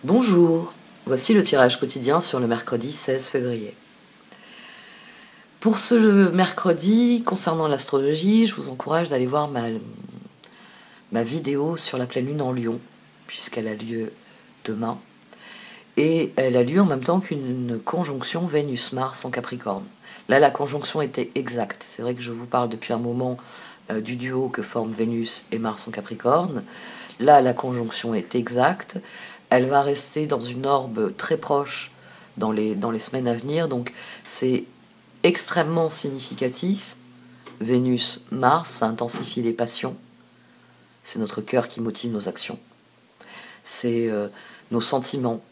Bonjour, voici le tirage quotidien sur le mercredi 16 février. Pour ce mercredi, concernant l'astrologie, je vous encourage d'aller voir ma vidéo sur la pleine lune en Lion, puisqu'elle a lieu demain. Et elle a lieu en même temps qu'une conjonction Vénus-Mars en Capricorne. Là, la conjonction était exacte. C'est vrai que je vous parle depuis un moment du duo que forment Vénus et Mars en Capricorne. Là, la conjonction est exacte. Elle va rester dans une orbe très proche dans les semaines à venir. Donc, c'est extrêmement significatif. Vénus-Mars, ça intensifie les passions. C'est notre cœur qui motive nos actions. C'est nos sentiments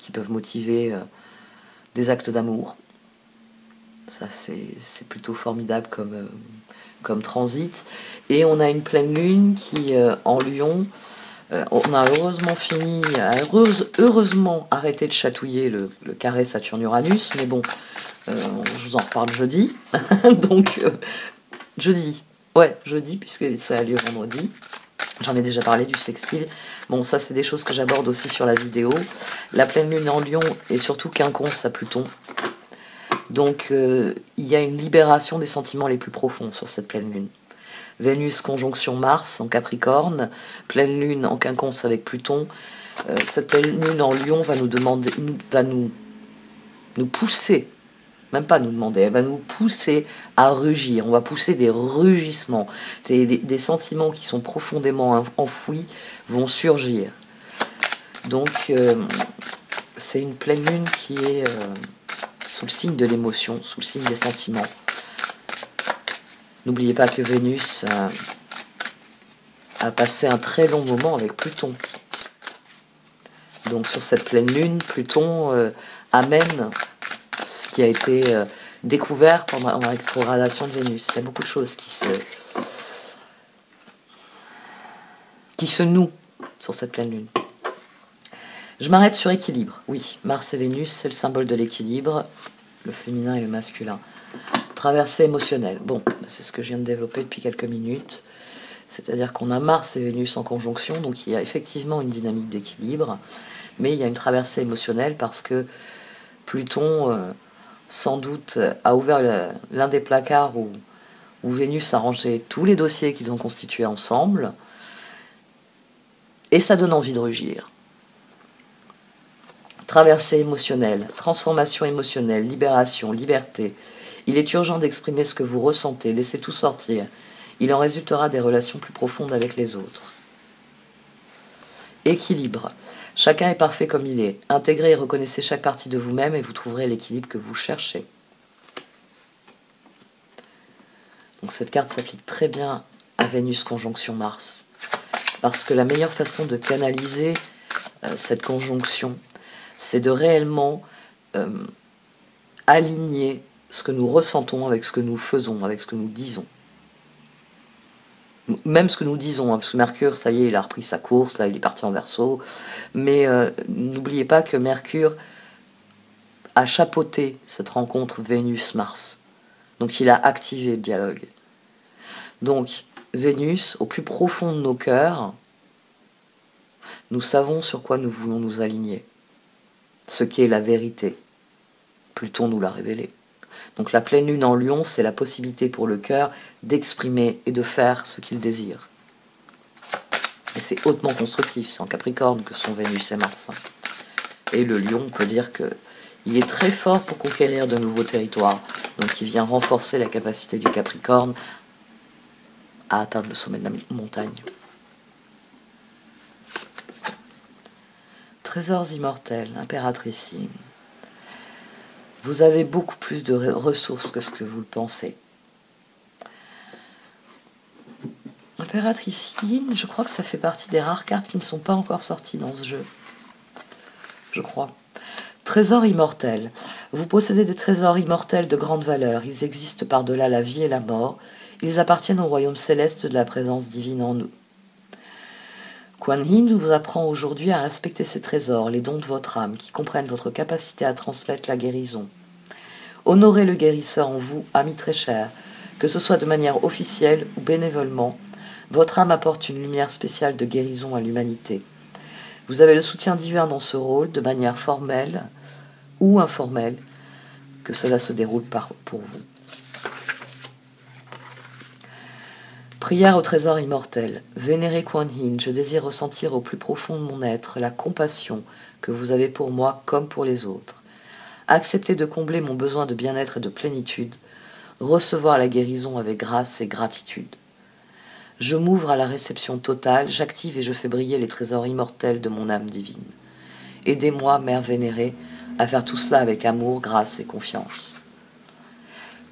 qui peuvent motiver des actes d'amour. Ça, c'est plutôt formidable comme transit. Et on a une pleine lune qui, en Lion, on a heureusement arrêté de chatouiller le carré Saturne-Uranus, mais bon, je vous en reparle jeudi. Donc, jeudi, puisque ça a lieu vendredi. J'en ai déjà parlé du sextile. Bon, ça, c'est des choses que j'aborde aussi sur la vidéo. La pleine lune en Lion est surtout quinconce à Pluton. Donc, il y a une libération des sentiments les plus profonds sur cette pleine lune. Vénus conjonction Mars en Capricorne, pleine lune en quinconce avec Pluton. Cette pleine lune en Lion va nous pousser, même pas nous demander, elle va nous pousser à rugir. On va pousser des rugissements. Des sentiments qui sont profondément enfouis vont surgir. Donc, c'est une pleine lune qui est sous le signe de l'émotion, sous le signe des sentiments. N'oubliez pas que Vénus a passé un très long moment avec Pluton. Donc sur cette pleine lune, Pluton amène ce qui a été découvert pendant la rétrogradation de Vénus. Il y a beaucoup de choses qui se nouent sur cette pleine lune. Je m'arrête sur équilibre. Oui, Mars et Vénus, c'est le symbole de l'équilibre, le féminin et le masculin. Traversée émotionnelle. Bon, c'est ce que je viens de développer depuis quelques minutes. C'est-à-dire qu'on a Mars et Vénus en conjonction, donc il y a effectivement une dynamique d'équilibre, mais il y a une traversée émotionnelle parce que Pluton, sans doute, a ouvert l'un des placards où Vénus a rangé tous les dossiers qu'ils ont constitués ensemble, et ça donne envie de rugir. Traversée émotionnelle, transformation émotionnelle, libération, liberté. Il est urgent d'exprimer ce que vous ressentez, laissez tout sortir. Il en résultera des relations plus profondes avec les autres. Équilibre. Chacun est parfait comme il est. Intégrez et reconnaissez chaque partie de vous-même et vous trouverez l'équilibre que vous cherchez. Donc cette carte s'applique très bien à Vénus conjonction Mars. Parce que la meilleure façon de canaliser cette conjonction, c'est de réellement aligner ce que nous ressentons avec ce que nous faisons, avec ce que nous disons. Même ce que nous disons, parce que Mercure, ça y est, il a repris sa course, là, il est parti en Verseau. Mais n'oubliez pas que Mercure a chapeauté cette rencontre Vénus-Mars. Donc il a activé le dialogue. Donc, Vénus, au plus profond de nos cœurs, nous savons sur quoi nous voulons nous aligner. Ce qu'est la vérité. Pluton nous l'a révélé. Donc la pleine lune en Lion, c'est la possibilité pour le cœur d'exprimer et de faire ce qu'il désire. Et c'est hautement constructif, c'est en Capricorne que sont Vénus et Mars. Et le Lion, on peut dire qu'il est très fort pour conquérir de nouveaux territoires. Donc il vient renforcer la capacité du Capricorne à atteindre le sommet de la montagne. Trésors immortels, impératrice. Vous avez beaucoup plus de ressources que ce que vous le pensez. Impératrice, je crois que ça fait partie des rares cartes qui ne sont pas encore sorties dans ce jeu. Je crois. Trésors immortels. Vous possédez des trésors immortels de grande valeur. Ils existent par-delà la vie et la mort. Ils appartiennent au royaume céleste de la présence divine en nous. Kuan Yin vous apprend aujourd'hui à respecter ces trésors, les dons de votre âme, qui comprennent votre capacité à transmettre la guérison. Honorez le guérisseur en vous, ami très cher, que ce soit de manière officielle ou bénévolement. Votre âme apporte une lumière spéciale de guérison à l'humanité. Vous avez le soutien divin dans ce rôle, de manière formelle ou informelle, que cela se déroule pour vous. Prière au trésor immortel. Vénéré Kuan Yin, je désire ressentir au plus profond de mon être la compassion que vous avez pour moi comme pour les autres. Accepter de combler mon besoin de bien-être et de plénitude. Recevoir la guérison avec grâce et gratitude. Je m'ouvre à la réception totale, j'active et je fais briller les trésors immortels de mon âme divine. Aidez-moi, Mère vénérée, à faire tout cela avec amour, grâce et confiance.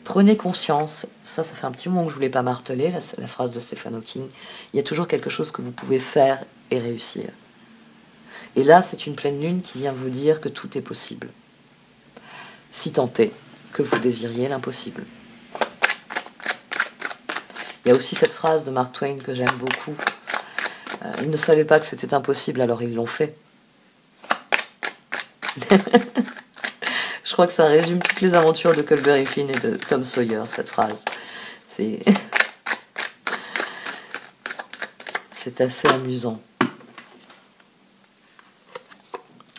Prenez conscience, ça fait un petit moment que je ne voulais pas marteler, la phrase de Stephen Hawking, il y a toujours quelque chose que vous pouvez faire et réussir. Et là, c'est une pleine lune qui vient vous dire que tout est possible. Si tant est que vous désiriez l'impossible. Il y a aussi cette phrase de Mark Twain que j'aime beaucoup. Ils ne savaient pas que c'était impossible, alors ils l'ont fait. Je crois que ça résume toutes les aventures de Huckleberry Finn et de Tom Sawyer, cette phrase. C'est assez amusant.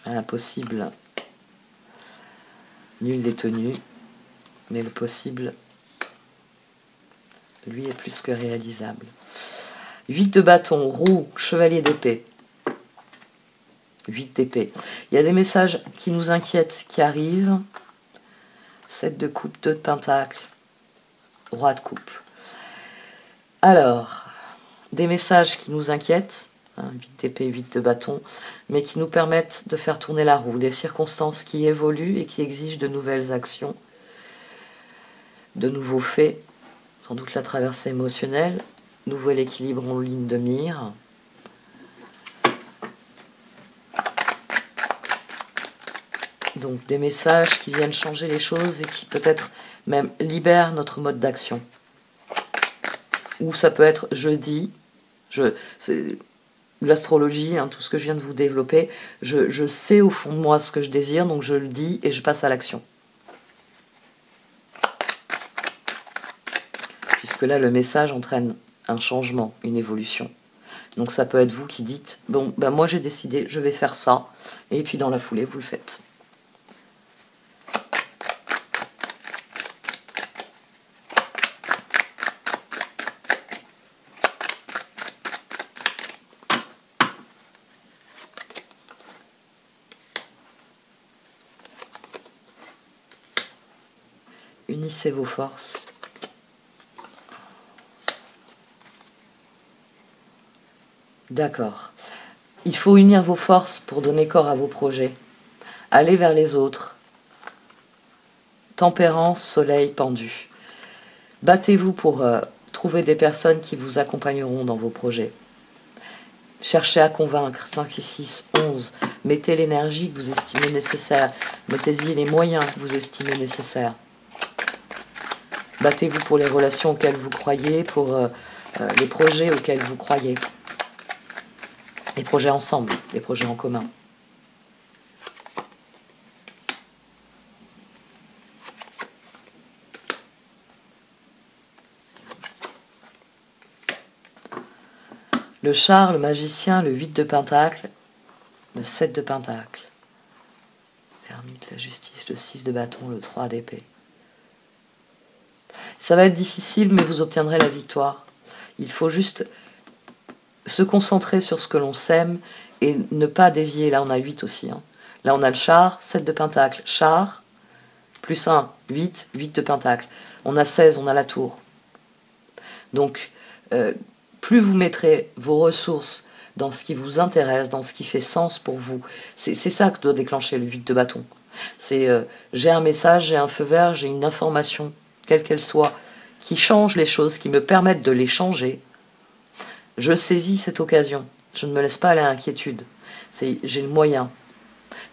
Impossible. Nul n'est tenu, mais le possible, lui, est plus que réalisable. 8 de bâton, roue, chevalier d'épée. 8 d'épée. Il y a des messages qui nous inquiètent, qui arrivent. 7 de coupe, 2 de pentacle, roi de coupe. Alors, des messages qui nous inquiètent, 8 d'épée, 8 de bâton, mais qui nous permettent de faire tourner la roue. Des circonstances qui évoluent et qui exigent de nouvelles actions, de nouveaux faits, sans doute la traversée émotionnelle, nouvel équilibre en ligne de mire. Donc des messages qui viennent changer les choses et qui peut-être même libèrent notre mode d'action. Ou ça peut être je dis, c'est l'astrologie, tout ce que je viens de vous développer, je sais au fond de moi ce que je désire, donc je le dis et je passe à l'action. Puisque là le message entraîne un changement, une évolution. Donc ça peut être vous qui dites, bon, ben moi j'ai décidé, je vais faire ça, et puis dans la foulée vous le faites. Unissez vos forces. D'accord. Il faut unir vos forces pour donner corps à vos projets. Allez vers les autres. Tempérance, soleil pendu. Battez-vous pour trouver des personnes qui vous accompagneront dans vos projets. Cherchez à convaincre. 5, 6, 11. Mettez l'énergie que vous estimez nécessaire. Mettez-y les moyens que vous estimez nécessaires. Battez-vous pour les relations auxquelles vous croyez, pour les projets auxquels vous croyez. Les projets ensemble, les projets en commun. Le char, le magicien, le 8 de pentacle, le 7 de pentacle. L'ermite, la justice, le 6 de bâton, le 3 d'épée. Ça va être difficile, mais vous obtiendrez la victoire. Il faut juste se concentrer sur ce que l'on sème et ne pas dévier. Là, on a 8 aussi. Là, on a le char, 7 de pentacle. Char, plus 1, 8, 8 de pentacle. On a 16, on a la tour. Donc, plus vous mettrez vos ressources dans ce qui vous intéresse, dans ce qui fait sens pour vous, c'est ça que doit déclencher le 8 de bâton. C'est j'ai un message, j'ai un feu vert, j'ai une information, quelle qu'elle soit, qui change les choses, qui me permettent de les changer. Je saisis cette occasion. Je ne me laisse pas aller à l'inquiétude. J'ai le moyen.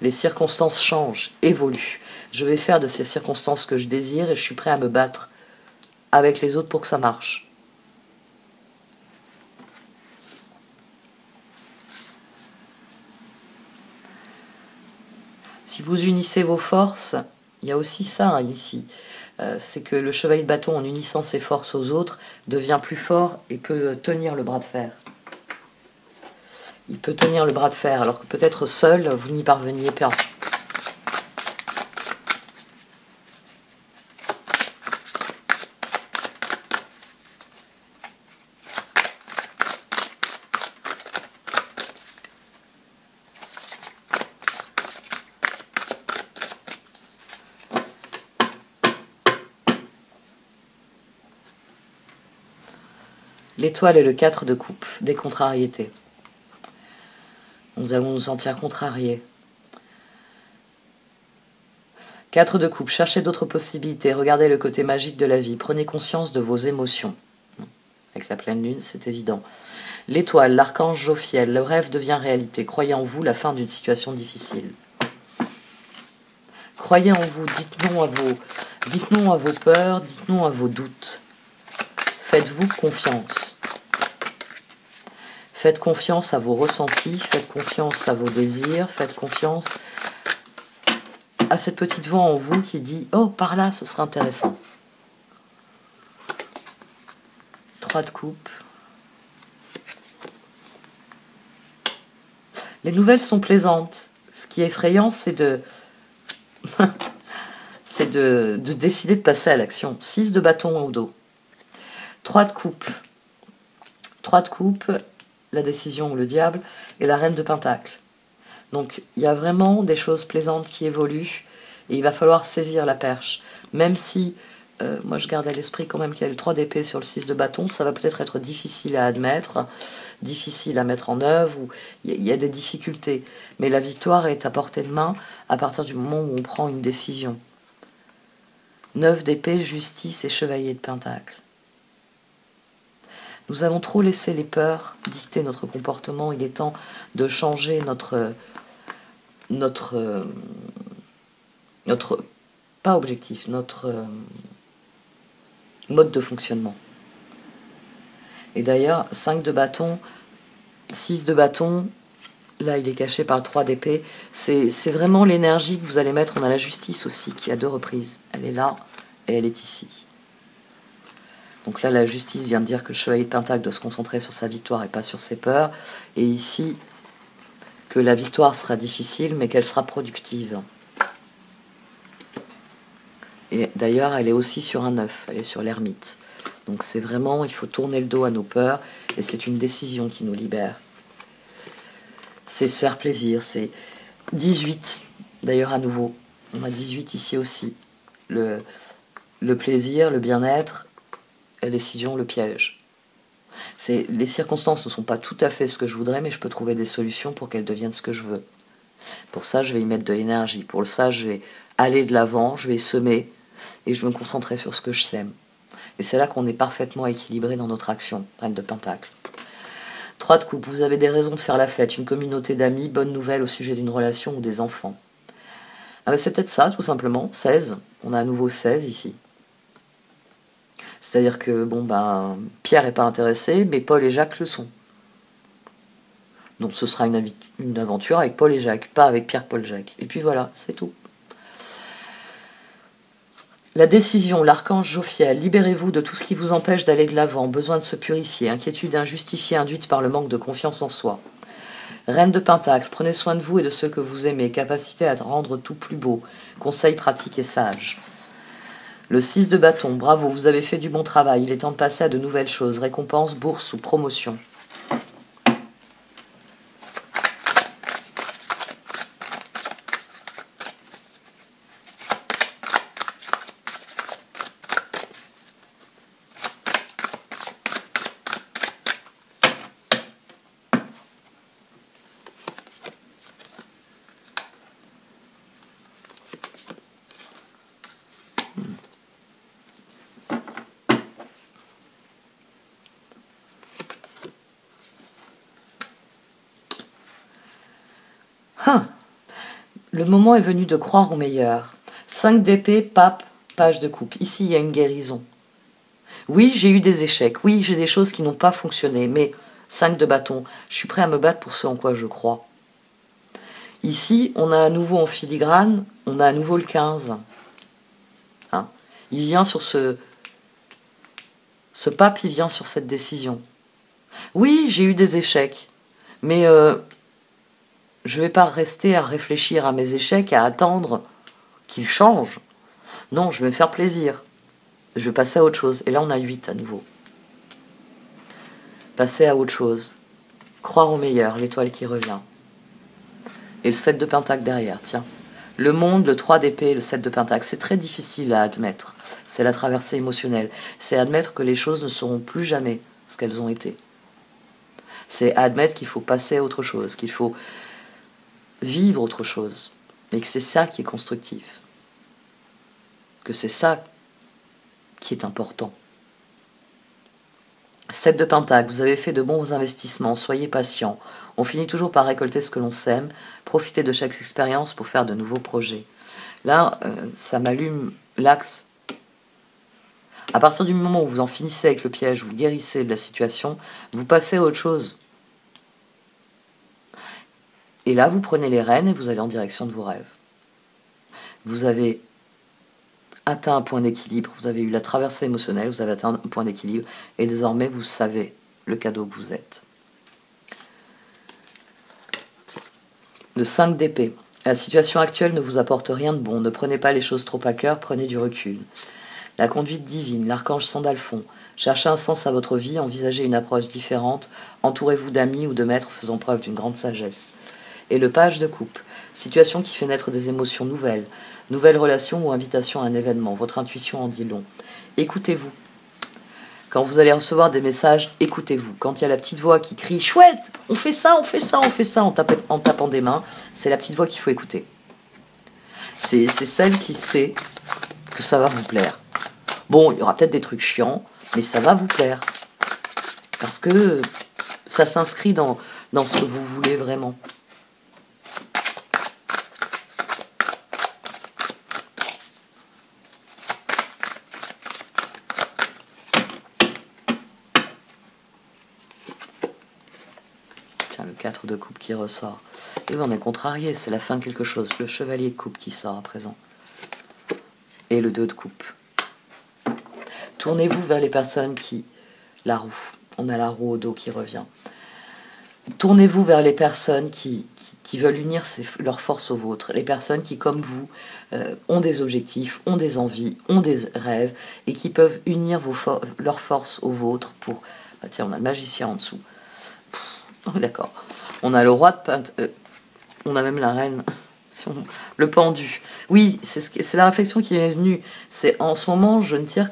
Les circonstances changent, évoluent. Je vais faire de ces circonstances ce que je désire et je suis prêt à me battre avec les autres pour que ça marche. Si vous unissez vos forces, il y a aussi ça ici. C'est que le chevalier de bâton, en unissant ses forces aux autres, devient plus fort et peut tenir le bras de fer. il peut tenir le bras de fer, alors que peut-être seul, vous n'y parveniez pas. L'étoile est le 4 de coupe, des contrariétés. Nous allons nous sentir contrariés. 4 de coupe, cherchez d'autres possibilités, regardez le côté magique de la vie, prenez conscience de vos émotions. Avec la pleine lune, c'est évident. L'étoile, l'archange Jophiel, le rêve devient réalité. Croyez en vous, la fin d'une situation difficile. Croyez en vous, dites non à vos peurs, dites non à vos doutes. Faites-vous confiance. Faites confiance à vos ressentis, faites confiance à vos désirs, faites confiance à cette petite voix en vous qui dit « Oh, par là, ce sera intéressant ». 3 de coupe. Les nouvelles sont plaisantes. Ce qui est effrayant, c'est de décider de passer à l'action. 6 de bâton au dos. 3 de coupe. 3 de coupe, la décision ou le diable, et la reine de pentacle. Donc, il y a vraiment des choses plaisantes qui évoluent, et il va falloir saisir la perche. Même si, moi je garde à l'esprit quand même qu'il y a le 3 d'épée sur le 6 de bâton, ça va peut-être être difficile à admettre, difficile à mettre en œuvre, ou il y a des difficultés. Mais la victoire est à portée de main à partir du moment où on prend une décision. 9 d'épée, justice et chevalier de pentacle. Nous avons trop laissé les peurs dicter notre comportement. Il est temps de changer notre pas objectif, notre mode de fonctionnement. Et d'ailleurs, 5 de bâton, 6 de bâton, là il est caché par le 3 d'épée, c'est vraiment l'énergie que vous allez mettre. On a la justice aussi, qui a 2 reprises. Elle est là et elle est ici. Donc là, la justice vient de dire que le chevalier de pentacle doit se concentrer sur sa victoire et pas sur ses peurs. Et ici, que la victoire sera difficile, mais qu'elle sera productive. Et d'ailleurs, elle est aussi sur un 9, elle est sur l'ermite. Donc c'est vraiment, il faut tourner le dos à nos peurs, et c'est une décision qui nous libère. C'est se faire plaisir, c'est 18, d'ailleurs à nouveau. On a 18 ici aussi. Le plaisir, le bien-être, la décision, le piège. Les circonstances ne sont pas tout à fait ce que je voudrais, mais je peux trouver des solutions pour qu'elles deviennent ce que je veux. Pour ça, je vais y mettre de l'énergie. Pour ça, je vais aller de l'avant, je vais semer, et je vais me concentrer sur ce que je sème. Et c'est là qu'on est parfaitement équilibré dans notre action, reine de pentacle. 3 de coupe, vous avez des raisons de faire la fête, une communauté d'amis, bonne nouvelle au sujet d'une relation ou des enfants. Ah ben c'est peut-être ça, tout simplement. 16, on a à nouveau 16 ici. C'est-à-dire que, bon, ben, Pierre n'est pas intéressé, mais Paul et Jacques le sont. Donc ce sera une aventure avec Paul et Jacques, pas avec Pierre, Paul, Jacques. Et puis voilà, c'est tout. La décision, l'archange Jophiel, libérez-vous de tout ce qui vous empêche d'aller de l'avant, besoin de se purifier, inquiétude injustifiée induite par le manque de confiance en soi. Reine de pentacle, prenez soin de vous et de ceux que vous aimez, capacité à rendre tout plus beau, conseils pratiques et sages. Le 6 de bâton, bravo, vous avez fait du bon travail, il est temps de passer à de nouvelles choses, récompense, bourse ou promotion. Le moment est venu de croire au meilleur. 5 d'épée, pape, page de coupe. Ici, il y a une guérison. Oui, j'ai eu des échecs. Oui, j'ai des choses qui n'ont pas fonctionné. Mais 5 de bâton, je suis prêt à me battre pour ce en quoi je crois. Ici, on a à nouveau en filigrane, on a à nouveau le 15. Hein, il vient sur ce pape, il vient sur cette décision. Oui, j'ai eu des échecs. Mais je ne vais pas rester à réfléchir à mes échecs, à attendre qu'ils changent. Non, je vais me faire plaisir. Je vais passer à autre chose. Et là, on a 8 à nouveau. Passer à autre chose. Croire au meilleur, l'étoile qui revient. Et le 7 de pentacle derrière, tiens. Le monde, le 3 d'épée, le 7 de pentacle, c'est très difficile à admettre. C'est la traversée émotionnelle. C'est admettre que les choses ne seront plus jamais ce qu'elles ont été. C'est admettre qu'il faut passer à autre chose, qu'il faut vivre autre chose. Et que c'est ça qui est constructif. Que c'est ça qui est important. 7 de pentacle, vous avez fait de bons investissements, soyez patient. On finit toujours par récolter ce que l'on sème. Profitez de chaque expérience pour faire de nouveaux projets. Là, ça m'allume l'axe. À partir du moment où vous en finissez avec le piège, vous guérissez de la situation, vous passez à autre chose. Et là, vous prenez les rênes et vous allez en direction de vos rêves. Vous avez atteint un point d'équilibre, vous avez eu la traversée émotionnelle, vous avez atteint un point d'équilibre, et désormais vous savez le cadeau que vous êtes. Le 5 d'épée. La situation actuelle ne vous apporte rien de bon, ne prenez pas les choses trop à cœur, prenez du recul. La conduite divine, l'archange Sandalphon. Cherchez un sens à votre vie, envisagez une approche différente, entourez-vous d'amis ou de maîtres faisant preuve d'une grande sagesse. Et le page de coupe. Situation qui fait naître des émotions nouvelles. Nouvelle relation ou invitation à un événement. Votre intuition en dit long. Écoutez-vous. Quand vous allez recevoir des messages, écoutez-vous. Quand il y a la petite voix qui crie « Chouette, on fait ça, on fait ça, on fait ça » en tapant des mains, c'est la petite voix qu'il faut écouter. C'est celle qui sait que ça va vous plaire. Bon, il y aura peut-être des trucs chiants, mais ça va vous plaire. Parce que ça s'inscrit dans ce que vous voulez vraiment. Tiens, le 4 de coupe qui ressort. Et on est contrarié, c'est la fin de quelque chose. Le chevalier de coupe qui sort à présent. Et le 2 de coupe. Tournez-vous vers les personnes qui... La roue. On a la roue au dos qui revient. Tournez-vous vers les personnes qui veulent unir leurs forces aux vôtres. Les personnes qui, comme vous, ont des objectifs, ont des envies, ont des rêves et qui peuvent unir leurs forces aux vôtres pour... Bah tiens, on a le magicien en dessous. D'accord. On a le roi de pentacle. On a même la reine. Le pendu. Oui, c'est la réflexion qui m'est venue. C'est en ce moment, je tire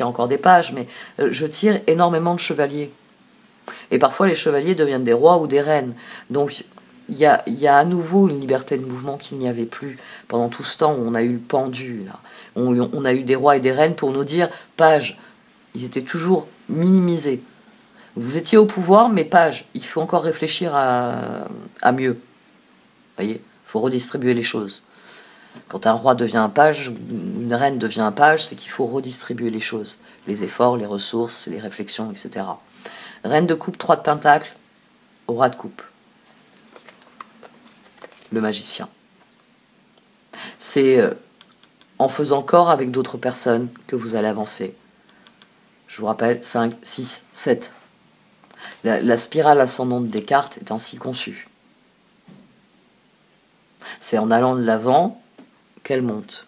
encore des pages, mais je tire énormément de chevaliers. Et parfois, les chevaliers deviennent des rois ou des reines. Donc, il y a à nouveau une liberté de mouvement qu'il n'y avait plus pendant tout ce temps où on a eu le pendu. Là. On a eu des rois et des reines pour nous dire page. Ils étaient toujours minimisés. Vous étiez au pouvoir, mais page. Il faut encore réfléchir à mieux. Vous voyez, il faut redistribuer les choses. Quand un roi devient un page, une reine devient un page, c'est qu'il faut redistribuer les choses. Les efforts, les ressources, les réflexions, etc. Reine de coupe, 3 de pentacle, roi de coupe. Le magicien. C'est en faisant corps avec d'autres personnes que vous allez avancer. Je vous rappelle, 5, 6, 7. La spirale ascendante des cartes est ainsi conçue. C'est en allant de l'avant qu'elle monte.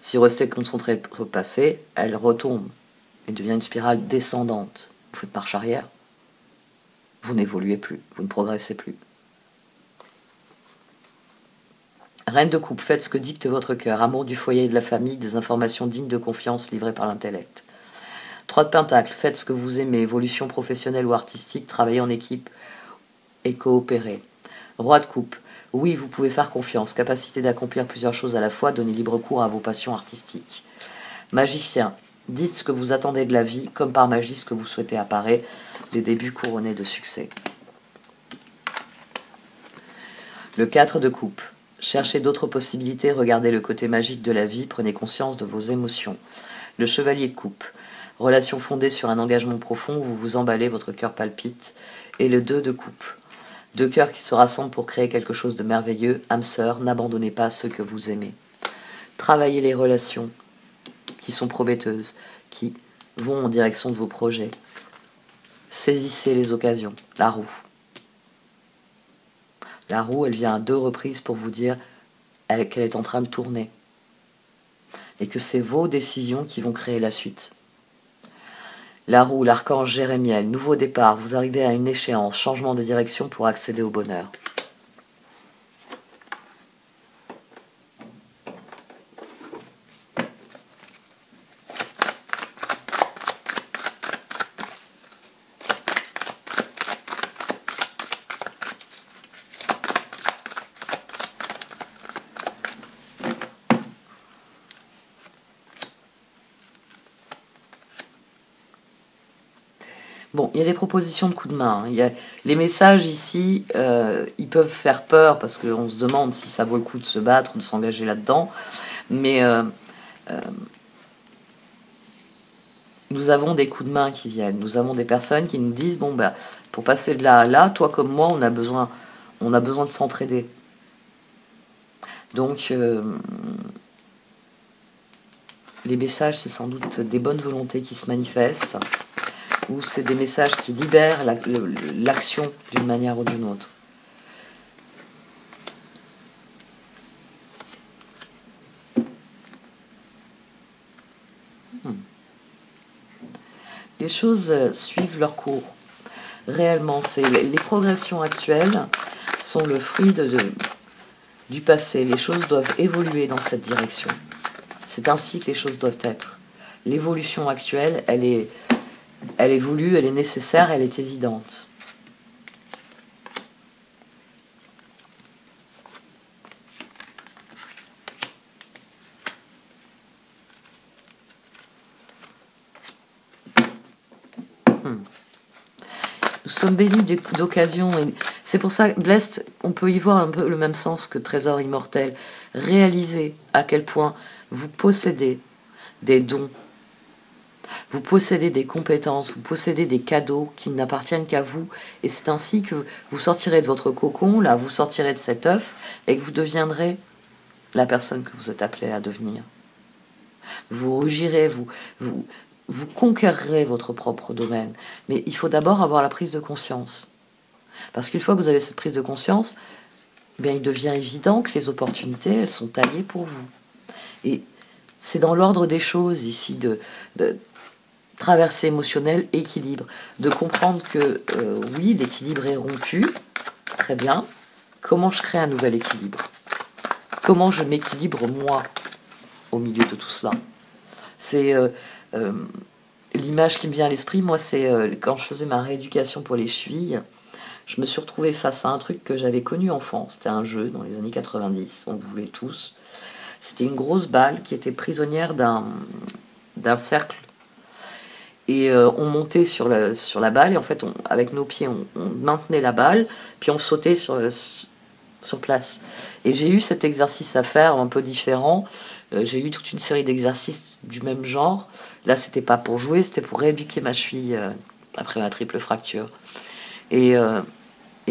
Si vous restez concentré sur le passé, elle retombe et devient une spirale descendante. Vous faites marche arrière. Vous n'évoluez plus, vous ne progressez plus. Reine de coupe, faites ce que dicte votre cœur. Amour du foyer et de la famille, des informations dignes de confiance livrées par l'intellect. 3 de pentacle, faites ce que vous aimez. Évolution professionnelle ou artistique, travaillez en équipe et coopérez. Roi de coupe, oui, vous pouvez faire confiance. Capacité d'accomplir plusieurs choses à la fois, donnez libre cours à vos passions artistiques. Magicien, dites ce que vous attendez de la vie, comme par magie ce que vous souhaitez apparaît. Des débuts couronnés de succès. Le 4 de coupe. Cherchez d'autres possibilités, regardez le côté magique de la vie, prenez conscience de vos émotions. Le chevalier de coupe. Relation fondée sur un engagement profond, vous vous emballez, votre cœur palpite. Et le 2 de coupe. 2 cœurs qui se rassemblent pour créer quelque chose de merveilleux. Âme sœur, n'abandonnez pas ceux que vous aimez. Travaillez les relations qui sont prometteuses, qui vont en direction de vos projets. Saisissez les occasions, la roue. La roue, elle vient à 2 reprises pour vous dire qu'elle est en train de tourner. Et que c'est vos décisions qui vont créer la suite. La roue, l'archange Jérémiel, nouveau départ, vous arrivez à une échéance, changement de direction pour accéder au bonheur. Bon, il y a des propositions de coups de main. Les messages ici, ils peuvent faire peur parce qu'on se demande si ça vaut le coup de se battre ou de s'engager là-dedans. Mais nous avons des coups de main qui viennent. Nous avons des personnes qui nous disent, bon, bah, pour passer de là à là, toi comme moi, on a besoin de s'entraider. Donc, les messages, c'est sans doute des bonnes volontés qui se manifestent, ou c'est des messages qui libèrent l'action d'une manière ou d'une autre. Les choses suivent leur cours. Réellement, les progressions actuelles sont le fruit du passé. Les choses doivent évoluer dans cette direction. C'est ainsi que les choses doivent être. L'évolution actuelle, elle est voulue, elle est nécessaire, elle est évidente. Nous sommes bénis d'occasions. C'est pour ça, Blessed, on peut y voir un peu le même sens que Trésor immortel. Réalisez à quel point vous possédez des dons, vous possédez des compétences, vous possédez des cadeaux qui n'appartiennent qu'à vous. Et c'est ainsi que vous sortirez de votre cocon, là, vous sortirez de cet œuf, et que vous deviendrez la personne que vous êtes appelé à devenir. Vous rugirez, vous conquérerez votre propre domaine. Mais il faut d'abord avoir la prise de conscience. Parce qu'une fois que vous avez cette prise de conscience, eh bien, il devient évident que les opportunités, elles sont taillées pour vous. Et c'est dans l'ordre des choses ici, de traversée émotionnelle, équilibre. De comprendre que, oui, l'équilibre est rompu, très bien. Comment je crée un nouvel équilibre? Comment je m'équilibre, moi, au milieu de tout cela? C'est l'image qui me vient à l'esprit, moi, c'est quand je faisais ma rééducation pour les chevilles, je me suis retrouvée face à un truc que j'avais connu enfant. C'était un jeu dans les années 90, on le voulait tous. C'était une grosse balle qui était prisonnière d'un cercle. Et on montait sur la balle, et en fait, avec nos pieds, on maintenait la balle, puis on sautait sur place. Et j'ai eu cet exercice à faire, un peu différent. J'ai eu toute une série d'exercices du même genre. Là, c'était pas pour jouer, c'était pour rééduquer ma cheville après ma triple fracture. Et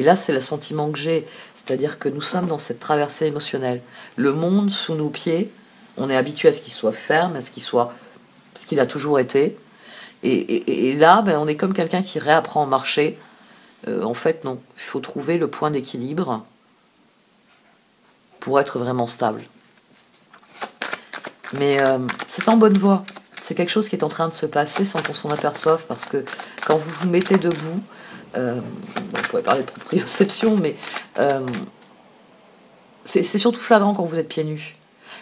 là, c'est le sentiment que j'ai. C'est-à-dire que nous sommes dans cette traversée émotionnelle. Le monde sous nos pieds, on est habitué à ce qu'il soit ferme, à ce qu'il a toujours été. Et là, ben, on est comme quelqu'un qui réapprend à marcher. En fait, non. Il faut trouver le point d'équilibre pour être vraiment stable. Mais c'est en bonne voie. C'est quelque chose qui est en train de se passer sans qu'on s'en aperçoive, parce que quand vous vous mettez debout, on pourrait parler de proprioception, mais c'est surtout flagrant quand vous êtes pieds nus.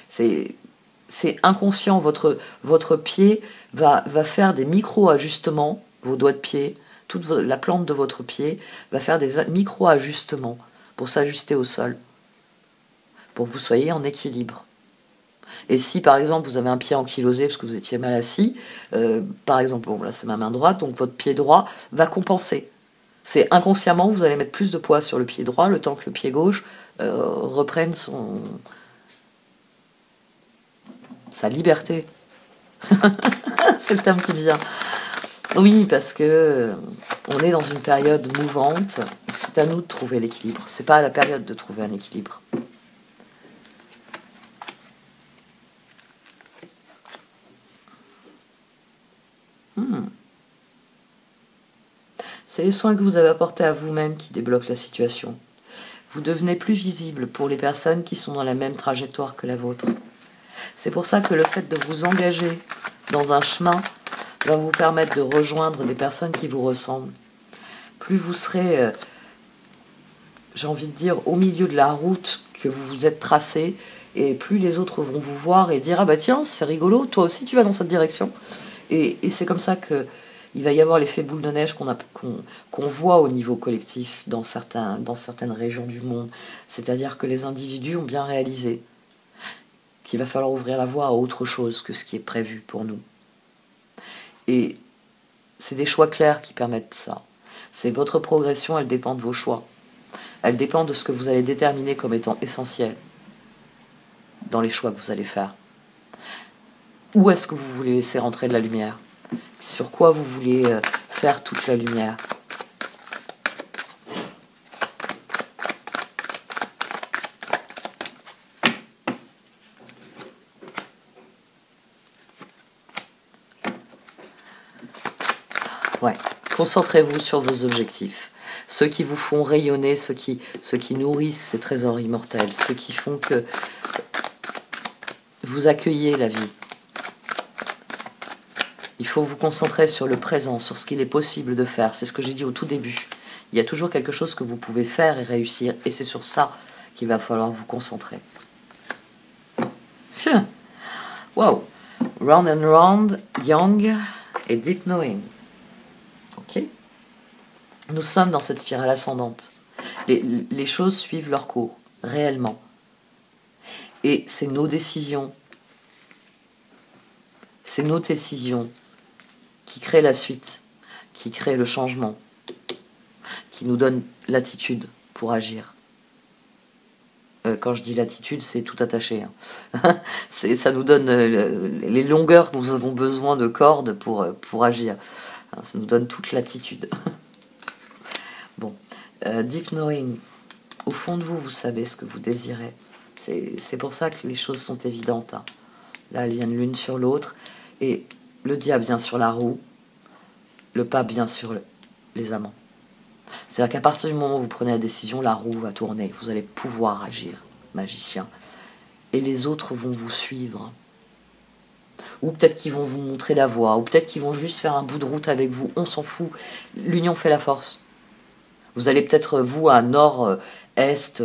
C'est inconscient, votre pied va faire des micro-ajustements, vos doigts de pied, toute la plante de votre pied va faire des micro-ajustements pour s'ajuster au sol, pour que vous soyez en équilibre. Et si par exemple vous avez un pied ankylosé parce que vous étiez mal assis, par exemple, bon là c'est ma main droite, donc votre pied droit va compenser. C'est inconsciemment, vous allez mettre plus de poids sur le pied droit, le temps que le pied gauche reprenne sa liberté. C'est le terme qui me vient. Oui, parce que on est dans une période mouvante, et que c'est à nous de trouver l'équilibre. C'est pas à la période de trouver un équilibre. C'est les soins que vous avez apportés à vous-même qui débloquent la situation. vous devenez plus visible pour les personnes qui sont dans la même trajectoire que la vôtre. C'est pour ça que le fait de vous engager dans un chemin va vous permettre de rejoindre des personnes qui vous ressemblent. Plus vous serez, j'ai envie de dire, au milieu de la route que vous vous êtes tracé, et plus les autres vont vous voir et dire « Ah bah tiens, c'est rigolo, toi aussi tu vas dans cette direction ». Et c'est comme ça que il va y avoir l'effet boule de neige qu'on voit au niveau collectif dans certaines régions du monde. C'est-à-dire que les individus ont bien réalisé qu'il va falloir ouvrir la voie à autre chose que ce qui est prévu pour nous. Et c'est des choix clairs qui permettent ça. C'est votre progression, elle dépend de vos choix. Elle dépend de ce que vous allez déterminer comme étant essentiel dans les choix que vous allez faire. Où est-ce que vous voulez laisser rentrer de la lumière? Sur quoi vous voulez faire toute la lumière? Ouais, concentrez-vous sur vos objectifs. Ceux qui vous font rayonner, ceux qui nourrissent ces trésors immortels, ceux qui font que vous accueillez la vie. Il faut vous concentrer sur le présent, sur ce qu'il est possible de faire. C'est ce que j'ai dit au tout début. Il y a toujours quelque chose que vous pouvez faire et réussir, et c'est sur ça qu'il va falloir vous concentrer. Tiens, wow, round and round, young et deep knowing. Ok. Nous sommes dans cette spirale ascendante. Les choses suivent leur cours, réellement. Et c'est nos décisions. C'est nos décisions qui créent la suite, qui créent le changement, qui nous donnent l'attitude pour agir. Quand je dis l'attitude, c'est tout attaché. Hein. Ça nous donne les longueurs dont nous avons besoin de cordes pour agir. Hein, ça nous donne toute l'attitude. Bon, deep knowing, au fond de vous, vous savez ce que vous désirez. C'est pour ça que les choses sont évidentes. Hein. Là, elles viennent l'une sur l'autre, et le diable vient sur la roue, le pape vient sur les amants. C'est-à-dire qu'à partir du moment où vous prenez la décision, la roue va tourner, vous allez pouvoir agir, magicien. Et les autres vont vous suivre. Ou peut-être qu'ils vont vous montrer la voie, ou peut-être qu'ils vont juste faire un bout de route avec vous, on s'en fout. L'union fait la force. Vous allez peut-être, vous, à nord-est,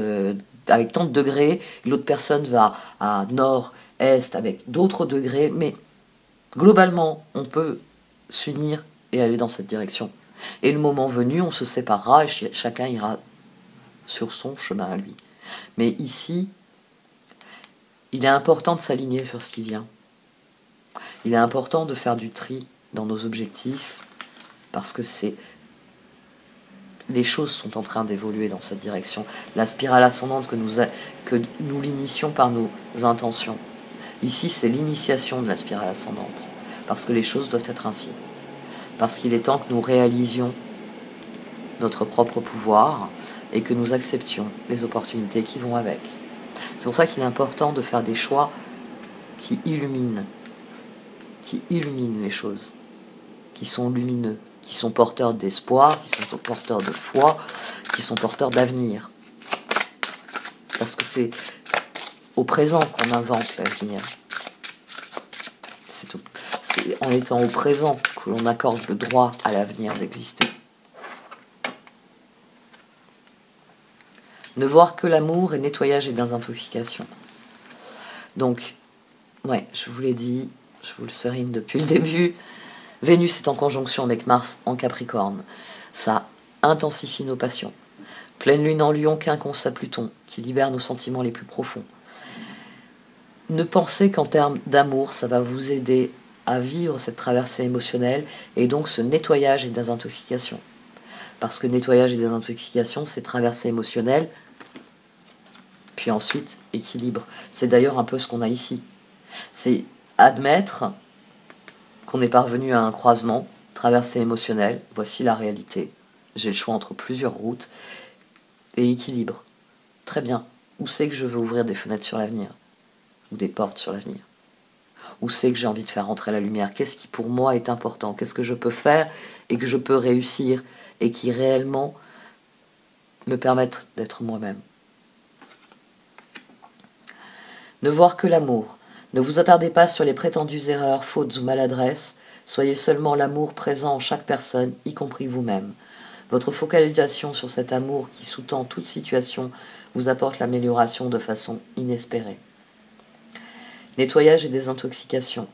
avec tant de degrés, l'autre personne va à nord-est avec d'autres degrés, mais globalement, on peut s'unir et aller dans cette direction. Et le moment venu, on se séparera et chacun ira sur son chemin à lui. Mais ici, il est important de s'aligner sur ce qui vient. Il est important de faire du tri dans nos objectifs parce que les choses sont en train d'évoluer dans cette direction. La spirale ascendante que nous l'initions par nos intentions. Ici, c'est l'initiation de la spirale ascendante parce que les choses doivent être ainsi. Parce qu'il est temps que nous réalisions notre propre pouvoir et que nous acceptions les opportunités qui vont avec. C'est pour ça qu'il est important de faire des choix qui illuminent les choses, qui sont lumineux, qui sont porteurs d'espoir, qui sont porteurs de foi, qui sont porteurs d'avenir. Parce que c'est au présent qu'on invente l'avenir. C'est en étant au présent que l'on accorde le droit à l'avenir d'exister. Ne voir que l'amour et nettoyage et désintoxication. Donc, ouais, je vous l'ai dit, je vous le serine depuis le début, Vénus est en conjonction avec Mars en Capricorne. Ça intensifie nos passions. Pleine lune en Lion, quinconce à Pluton, qui libère nos sentiments les plus profonds. Ne pensez qu'en termes d'amour, ça va vous aider à vivre cette traversée émotionnelle et donc ce nettoyage et désintoxication. Parce que nettoyage et désintoxication, c'est traversée émotionnelle, puis ensuite équilibre. C'est d'ailleurs un peu ce qu'on a ici. C'est admettre qu'on est parvenu à un croisement, traversée émotionnelle, voici la réalité. J'ai le choix entre plusieurs routes, et équilibre. Très bien. Où c'est que je veux ouvrir des fenêtres sur l'avenir? Ou des portes sur l'avenir? Où c'est que j'ai envie de faire rentrer la lumière? Qu'est-ce qui pour moi est important? Qu'est-ce que je peux faire et que je peux réussir et qui réellement me permettent d'être moi-même? Ne voir que l'amour. Ne vous attardez pas sur les prétendues erreurs, fautes ou maladresses. Soyez seulement l'amour présent en chaque personne, y compris vous-même. Votre focalisation sur cet amour qui sous-tend toute situation vous apporte l'amélioration de façon inespérée. Nettoyage et désintoxication.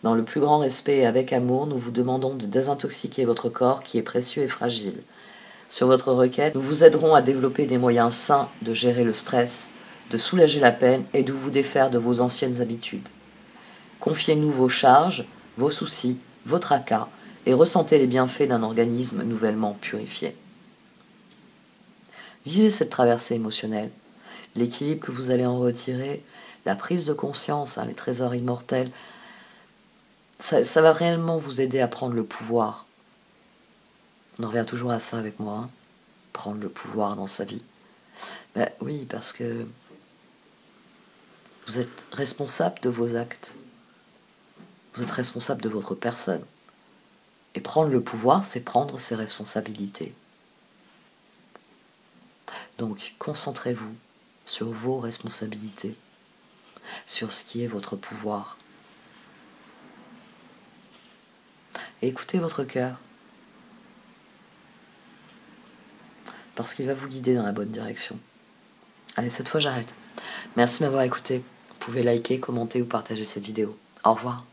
Dans le plus grand respect et avec amour, nous vous demandons de désintoxiquer votre corps qui est précieux et fragile. Sur votre requête, nous vous aiderons à développer des moyens sains de gérer le stress, de soulager la peine et de vous défaire de vos anciennes habitudes. Confiez-nous vos charges, vos soucis, vos tracas et ressentez les bienfaits d'un organisme nouvellement purifié. Vivez cette traversée émotionnelle, l'équilibre que vous allez en retirer, la prise de conscience, les trésors immortels, ça va réellement vous aider à prendre le pouvoir. On en revient toujours à ça avec moi, prendre le pouvoir dans sa vie. Ben oui, parce que vous êtes responsable de vos actes. Vous êtes responsable de votre personne. Et prendre le pouvoir, c'est prendre ses responsabilités. Donc, concentrez-vous sur vos responsabilités, sur ce qui est votre pouvoir. Et écoutez votre cœur, parce qu'il va vous guider dans la bonne direction. Allez, cette fois j'arrête. Merci de m'avoir écouté. Vous pouvez liker, commenter ou partager cette vidéo. Au revoir.